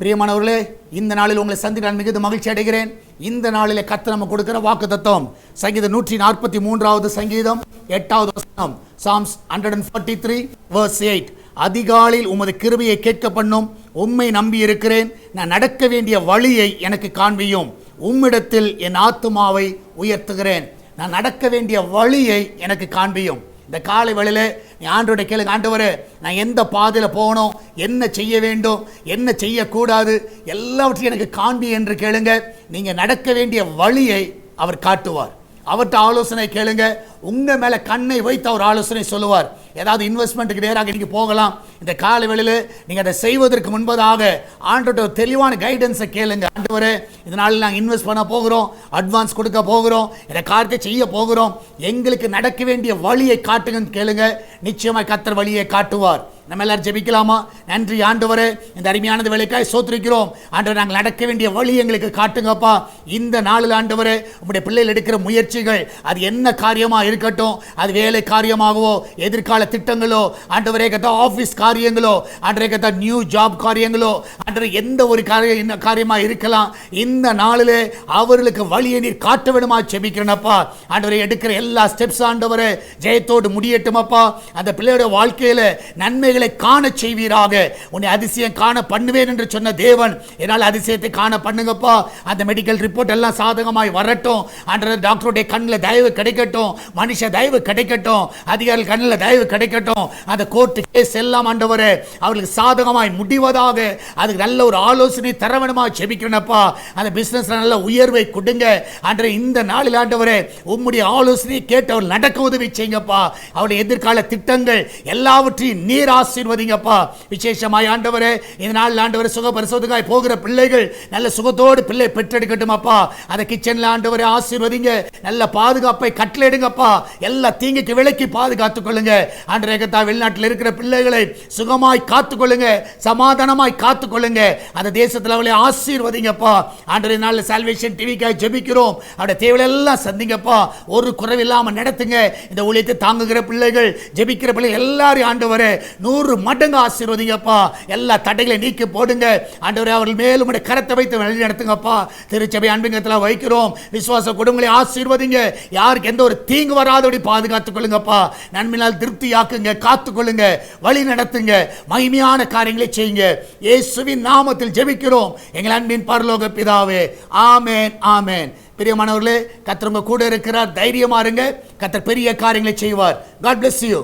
பிரியமானவர்களே, இந்த நாளில் உங்களை சந்திக்க நான் மிகுந்த மகிழ்ச்சி அடைகிறேன். இந்த நாளிலே கர்த்தர் நமக்கு கொடுக்கிற வாக்குத்தத்தம் சங்கீதம் 143வது சங்கீதம் 8வது வசனம். Psalms 143 verse 8. அதிகாலையில் உமது கிருபையை கேட்க பண்ணும், உம்மை நம்பி இருக்கிறேன். நான் நடக்க வேண்டிய வழியை எனக்கு காண்பியும், உம்மிடத்தில் என் ஆத்துமாவை உயர்த்துகிறேன். நான் நடக்க வேண்டிய வழியை எனக்கு காண்பியும். இந்த காலை வேளையில நீ ஆண்டவருடைய கேளுங்க, ஆண்டவரே நான் எந்த பாதையில் போகணும், என்ன செய்ய வேண்டும், என்ன செய்யக்கூடாது, எல்லாவற்றையும் எனக்கு காண்பி என்று கேளுங்க. நீங்கள் நடக்க வேண்டிய வழியை அவர் காட்டுவார். அவர்கிட்ட ஆலோசனை கேளுங்க. உங்கள் மேலே கண்ணை வைத்து அவர் ஆலோசனை சொல்லுவார். ஏதாவது இன்வெஸ்ட்மெண்ட்டுக்கு நேராக நீங்கள் போகலாம். இந்த காலை வேளையில் நீங்கள் அதை செய்வதற்கு முன்பதாக ஆண்டவர்கிட்ட ஒரு தெளிவான கைடன்ஸை கேளுங்க. ஆண்டவரே இதனால் நாங்கள் இன்வெஸ்ட் பண்ண போகிறோம், அட்வான்ஸ் கொடுக்க போகிறோம், இந்த காரியத்தை செய்ய போகிறோம், எங்களுக்கு நடக்க வேண்டிய வழியை காட்டுங்கன்னு கேளுங்க. நிச்சயமாக கர்த்தர் வழியை காட்டுவார். நம்ம எல்லாரும் ஜெபிக்கலாமா? நன்றி ஆண்டவரே, இந்த அருமையானது வேலைக்காய் சோத்திருக்கிறோம். ஆண்டவர் நாங்கள் நடக்க வேண்டிய வழி எங்களுக்கு காட்டுங்கப்பா. இந்த நாளில் ஆண்டவரே உங்களுடைய பிள்ளைகள் எடுக்கிற முயற்சிகள் அது என்ன காரியமாக இருக்கட்டும், அது வேலை காரியமாகவோ, எதிர்கால திட்டங்களோ, ஆண்டவரே கத்தா ஆஃபீஸ் காரியங்களோ, ஆண்டவரே கத்தா நியூ ஜாப் காரியங்களோ, ஆண்டவரே எந்த ஒரு காரியமாக இருக்கலாம், இந்த நாளிலே அவர்களுக்கு வழியை நீர் காட்ட வேணுமா ஜெபிக்கிறேனப்பா. ஆண்டவரே எடுக்கிற எல்லா ஸ்டெப்ஸ் ஆண்டவரே ஜெயத்தோடு முடியட்டுமப்பா. அந்த பிள்ளையோட வாழ்க்கையில் நன்மைகளை காண செய்வீராக. உன்னை அதிசயம் காண பண்ணுவேன் என்று சொன்ன தேவன் என்னால் அதிசயத்தை காண பண்ணுங்கப்பா. அந்த மெடிக்கல் ரிப்போர்ட் எல்லாம் சாதகமாய் வரட்டும். ஆண்டவரே டாக்டருடைய கண்ணில் தயவு கிடைக்கட்டும், மனுஷ தயவு கிடைக்கட்டும், அதிகாரிகள் கண்ணில் தயவு கிடைக்கட்டும். அந்த கோர்ட்டு கேஸ் எல்லாம் ஆண்டவரே அவர்களுக்கு சாதகமாய் முடிவதாக. அதுக்கு நல்ல ஒரு ஆலோசனை தர வேணுமா ஜெபிக்கிறேனப்பா. அந்த பிசினஸ் நல்ல உயர்வை கொடுங்க ஆண்டவரே. இந்த நாளில் ஆண்டவரே உம்முடைய ஆலோசனையை கேட்டு அவர் நடக்க உதவி செய்யுங்கப்பா. அவருடைய எதிர்கால திட்டங்கள் எல்லாவற்றையும் நீர் ஆசீர்வதிங்கப்பா. விசேஷமாய் ஆண்டவரே இந்த நாளில் ஆண்டவரே சுக பரிசோதனைக்காய் போகிற பிள்ளைகள் நல்ல சுகத்தோடு பிள்ளை பெற்றெடுக்கட்டும் அப்பா. அந்த கிச்சனில் ஆண்டவரே ஆசீர்வதிங்க, நல்ல பாதுகாப்பை கட்டளையிடுங்கப்பா. எல்லா தீங்குக்கு விலக்கி பாதுகாத்துக் கொள்ளுங்க ஆண்டவரே. வெளிநாட்டில் இருக்கிற பிள்ளைகளை சுகமாய் காத்துக்கொள்ளுங்க, சமாதானமாய் காத்துக்கொள்ளுங்க. அந்த தேசத்தில் அவளை ஆசீர்வதிங்கப்பா. ஆண்டவரே நாளில் சால்வேஷன் டிவிக்காய் ஜெபிக்கிறோம். அவருடைய தேவையை எல்லாம் சந்திங்கப்பா. ஒரு குறைவில்லாமல் நடத்துங்க. இந்த ஊழியத்தை தாங்குகிற பிள்ளைகள், ஜெபிக்கிற பிள்ளைகள் எல்லாரும் ஆண்டவரே 100 மடங்கு ஆசீர்வதிங்கப்பா. எல்லா தடைகளை நீக்கி போடுங்க ஆண்டவரே. அவர்கள் மேலும் உடைய கரத்தை வைத்து வழி நடத்துங்கப்பா. திருச்சபை அன்பிங்கத்தில் வைக்கிறோம். விசுவாச குடும்பங்களை ஆசீர்வதிங்க. யாருக்கு எந்த ஒரு தீங்கு வராதபடி பாதுகாத்துக் கொள்ளுங்கப்பா. நன்மையால் திருப்தியாக்குங்க, காத்துக்கொள்ளுங்க, வழி நடத்துங்க, மகிமையான காரியங்களை செய்யுங்க. இயேசுவின் நாமத்தில் ஜெபிக்கிறோம் எங்கள் அன்பின் பரலோக பிதாவே. ஆமென், ஆமென். பிரியமானவர்களே, கர்த்தர் உங்க கூட இருக்கிறார். தைரியமா இருங்க. கர்த்தர் பெரிய காரியங்களை செய்வார். God bless you.